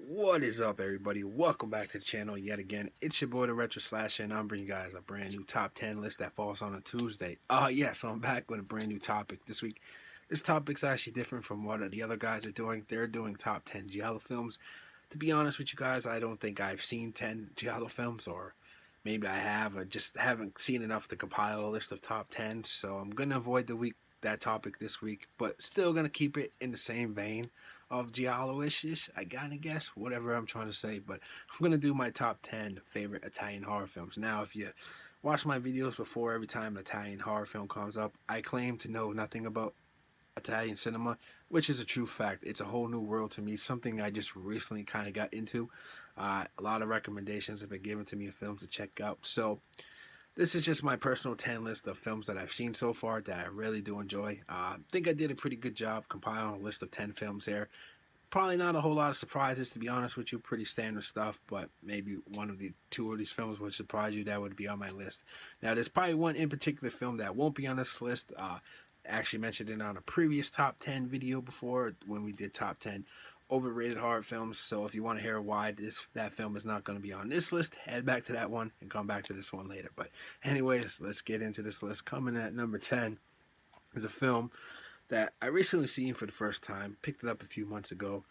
What is up, everybody? Welcome back to the channel yet again. It's your boy, the Retro Slasher, and I'm bringing you guys a brand new top 10 list that falls on a Tuesday. So I'm back with a brand new topic this week. This topic's actually different from what the other guys are doing. They're doing top 10 Giallo films. To be honest with you guys, I don't think I've seen 10 Giallo films, or maybe I have, or just haven't seen enough to compile a list of top 10. So I'm going to avoid that topic this week, but still going to keep it in the same vein of Giallo-ish, I gotta guess, whatever I'm trying to say. But I'm gonna do my top 10 favorite Italian horror films. Now, if you watch my videos before, every time an Italian horror film comes up, I claim to know nothing about Italian cinema, which is a true fact. It's a whole new world to me, something I just recently kind of got into. A lot of recommendations have been given to me of films to check out. So this is just my personal 10 list of films that I've seen so far that I really do enjoy. I think I did a pretty good job compiling a list of 10 films here. Probably not a whole lot of surprises, to be honest with you. Pretty standard stuff, but maybe two of these films would surprise you that would be on my list. Now, there's probably one in particular film that won't be on this list. Actually mentioned it on a previous top 10 video before when we did top 10 overrated horror films. So if you want to hear why that film is not going to be on this list, head back to that one and come back to this one later. But anyways, let's get into this list. Coming at number 10 is a film that I recently seen for the first time. Picked it up a few months ago.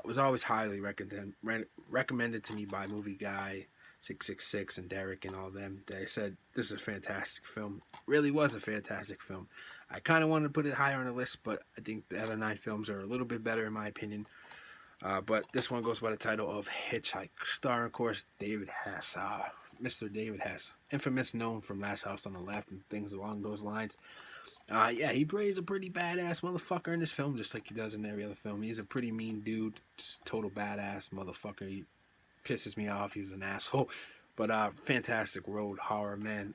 Was always highly recommended to me by Movie Guy, 666, and Derek and all them. They said this is a fantastic film. Really was a fantastic film. I kind of wanted to put it higher on the list, but I think the other 9 films are a little bit better in my opinion. But this one goes by the title of Hitchhike, starring, of course, David Hess. Mr. David Hess, infamous, known from Last House on the Left and things along those lines. He plays a pretty badass motherfucker in this film, just like he does in every other film. He's a pretty mean dude, just total badass motherfucker. He pisses me off. He's an asshole. But fantastic road horror, man.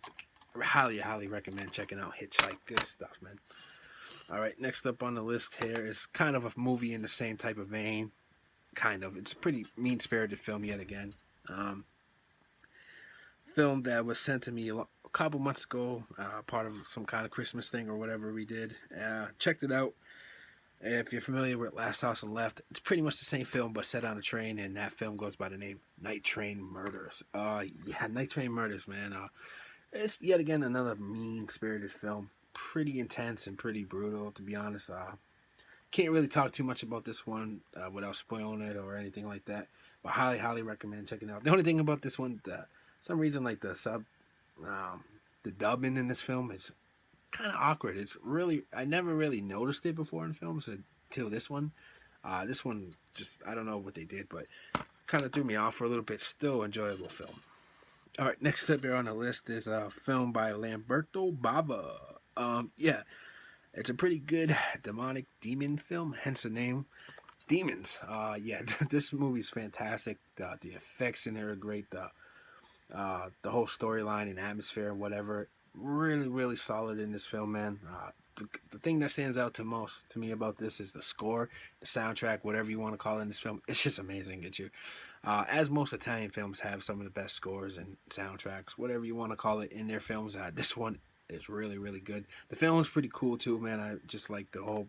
Highly recommend checking out Hitchhike. Good stuff, man. All right, next up on the list here is kind of a movie in the same type of vein. Kind of. It's a pretty mean-spirited film yet again. Film that was sent to me a couple months ago, part of some kind of Christmas thing or whatever we did. Checked it out. If you're familiar with Last House on the Left, it's pretty much the same film but set on a train, and that film goes by the name Night Train Murders. Night Train Murders, man. It's yet again another mean-spirited film. Pretty intense and pretty brutal, to be honest. Can't really talk too much about this one without spoiling it or anything like that. But highly recommend checking it out. The only thing about this one, some reason, like the dubbing in this film is kind of awkward. It's really, I never really noticed it before in films until this one. This one, just, I don't know what they did, but kind of threw me off for a little bit. Still enjoyable film. All right, next up here on the list is a film by Lamberto Bava. It's a pretty good demonic demon film, hence the name, Demons. This movie's fantastic. The effects in there are great. The whole storyline and atmosphere and whatever, really solid in this film, man. The thing that stands out to me about this is the score, the soundtrack, whatever you want to call it in this film. It's just amazing. As most Italian films have some of the best scores and soundtracks, whatever you want to call it, in their films. This one is really good. The film is pretty cool too, man. I just like the whole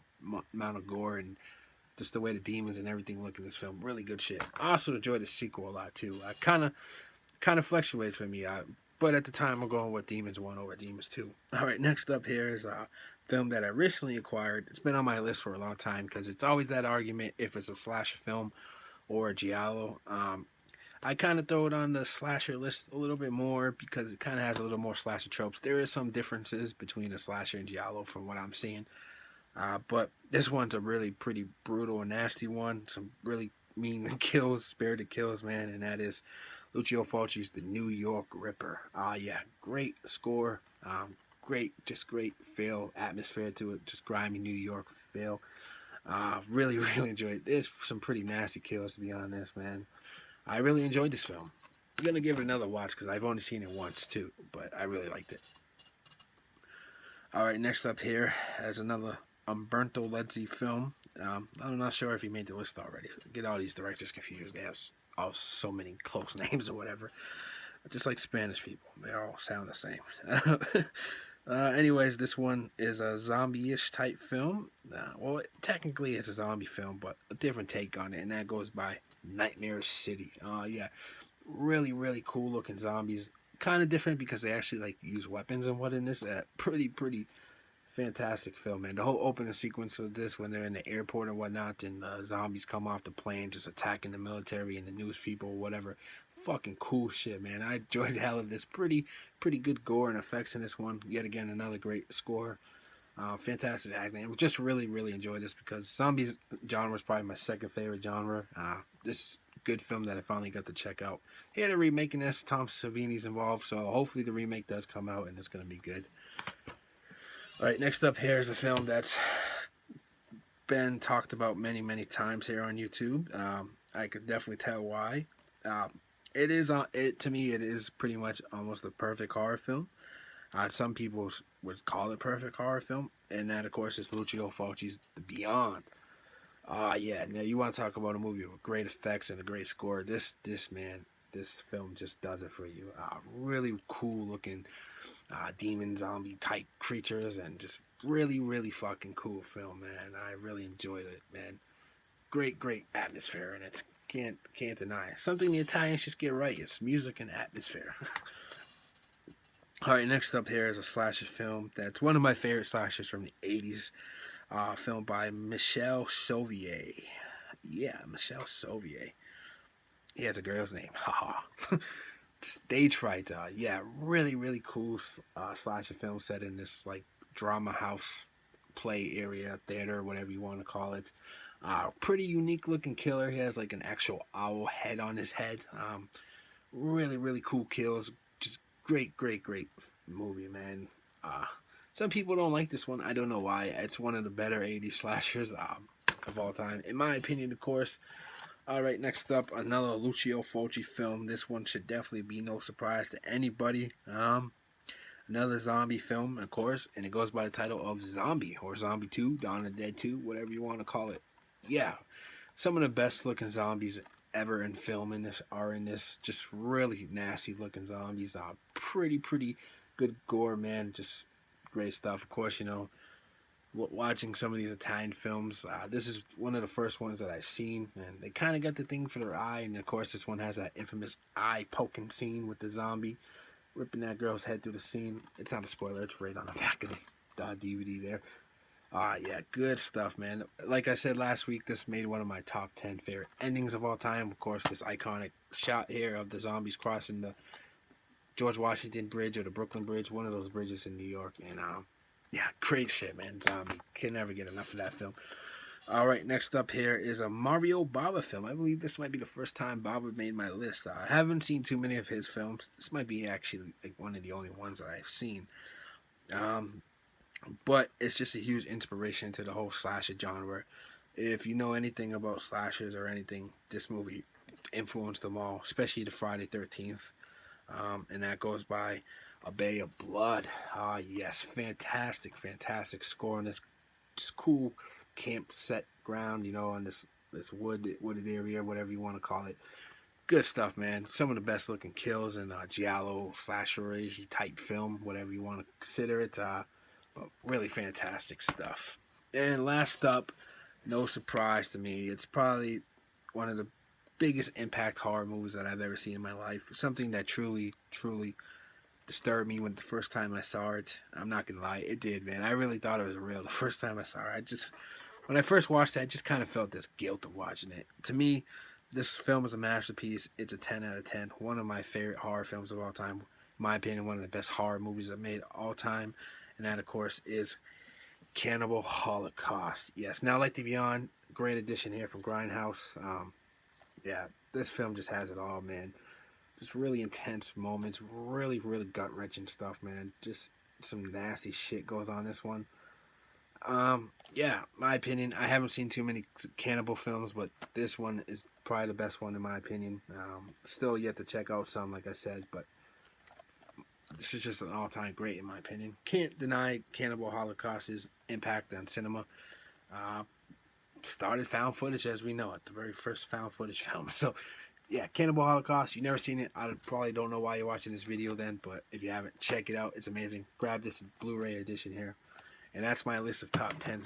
amount of gore and just the way the demons and everything look in this film. Really good shit. I also enjoyed the sequel a lot too. I kind of fluctuates for me, but at the time I'm going with Demons 1 over Demons 2. Alright, next up here is a film that I recently acquired. It's been on my list for a long time because it's always that argument if it's a slasher film or a giallo. I kind of throw it on the slasher list a little bit more because it kind of has a little more slasher tropes. There is some differences between a slasher and giallo from what I'm seeing, but this one's a really pretty brutal and nasty one. Some really mean kills, spirited kills, man, and that is Lucio Fulci's The New York Ripper. Great score, great feel, atmosphere to it, just grimy New York feel. Really enjoyed it. There's some pretty nasty kills, to be honest, man. I really enjoyed this film. I'm gonna give it another watch because I've only seen it once too, but I really liked it. Alright, next up here is another Umberto Lenzi film. I'm not sure if he made the list already. I get all these directors confused. They have so many close names or whatever. Just like Spanish people, they all sound the same. Anyways, this one is a zombie-ish type film. Well, technically it's a zombie film, but a different take on it, and that goes by Nightmare City. Yeah, really, really cool looking zombies. Kind of different because they actually like use weapons and what in this. Pretty fantastic film, man. The whole opening sequence of this when they're in the airport and whatnot, and zombies come off the plane just attacking the military and the news people, whatever. Fucking cool shit, man. I enjoyed the hell of this. Pretty good gore and effects in this one. Yet again, another great score. Fantastic acting. Just really enjoyed this because zombies genre is probably my second favorite genre. This good film that I finally got to check out. Here they're remaking this. Tom Savini's involved, so hopefully the remake does come out and it's gonna be good. All right, next up here is a film that's been talked about many times here on YouTube. I could definitely tell why. It is it to me. It is pretty much almost a perfect horror film. Some people would call it perfect horror film, and that of course is Lucio Fulci's The Beyond. Yeah. Now you want to talk about a movie with great effects and a great score? This man, this film just does it for you. Really cool looking demon zombie type creatures and just really fucking cool film, man. I really enjoyed it, man. Great atmosphere and it. Can't deny it. Something the Italians just get right. It's music and atmosphere. All right, next up here is a slasher film that's one of my favorite slashers from the 80s. Film by Michel Sauvier. Yeah, Michel Sauvier. He has a girl's name. Haha. Stage Fright. Yeah, really cool slasher film set in this like drama house play area, theater, whatever you want to call it. Pretty unique looking killer. He has like an actual owl head on his head. Really cool kills. Just great movie, man. Some people don't like this one. I don't know why. It's one of the better 80s slashers of all time, in my opinion, of course. All right, next up, another Lucio Fulci film. This one should definitely be no surprise to anybody. Another zombie film, of course, and it goes by the title of Zombie or Zombie 2, Dawn of the Dead 2, whatever you want to call it. Yeah, some of the best looking zombies ever in film in this are in this. Just really nasty looking zombies. Pretty good gore, man. Just great stuff. Of course, you know, watching some of these Italian films, this is one of the first ones that I've seen, and they kind of got the thing for their eye. And of course, this one has that infamous eye poking scene with the zombie ripping that girl's head through the scene. It's not a spoiler. It's right on the back of the DVD there. Yeah, good stuff, man. Like I said last week, this made one of my top 10 favorite endings of all time. Of course, this iconic shot here of the zombies crossing the George Washington Bridge or the Brooklyn Bridge, one of those bridges in New York. And yeah, great shit, man. Zombie. Can never get enough of that film. All right, next up here is a Mario Bava film. I believe this might be the first time Bava made my list. I haven't seen too many of his films. This might be actually like one of the only ones that I've seen. But it's just a huge inspiration to the whole slasher genre. If you know anything about slashers or anything, this movie influenced them all, especially the Friday 13th. And that goes by A Bay of Blood. Yes, fantastic score on this just cool camp set ground, you know, on this wooded area, whatever you want to call it. Good stuff, man. Some of the best looking kills in giallo slasher type film, whatever you want to consider it. But really fantastic stuff. And last up, no surprise to me, it's probably one of the biggest impact horror movies that I've ever seen in my life. Something that truly disturbed me when the first time I saw it. I'm not gonna lie, it did, man. I really thought it was real the first time I saw it. When I first watched it, I just kind of felt this guilt of watching it. To me, this film is a masterpiece. It's a 10 out of 10. One of my favorite horror films of all time. In my opinion, one of the best horror movies I've made all time. And that, of course, is Cannibal Holocaust. Yes, Now Like the Beyond, great addition here from Grindhouse. Yeah, this film just has it all, man. Just really intense moments, really gut-wrenching stuff, man. Just some nasty shit goes on this one. Yeah, my opinion, I haven't seen too many cannibal films, but this one is probably the best one in my opinion. Still yet to check out some, like I said, but this is just an all-time great in my opinion. Can't deny Cannibal Holocaust's impact on cinema. Started found footage as we know it, the very first found footage film. So yeah, Cannibal Holocaust. You never seen it. I probably don't know why you're watching this video then, but if you haven't, check it out. It's amazing. Grab this Blu-ray edition here. And that's my list of top 10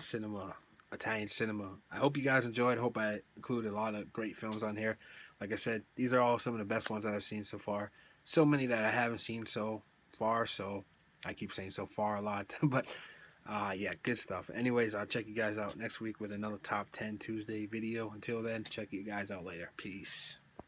Italian cinema. I hope you guys enjoyed. I hope I included a lot of great films on here. Like I said, these are all some of the best ones that I've seen so far. So many that I haven't seen so far, so I keep saying so far a lot. But yeah, good stuff. Anyways, I'll check you guys out next week with another top 10 Tuesday video. Until then, check you guys out later. Peace.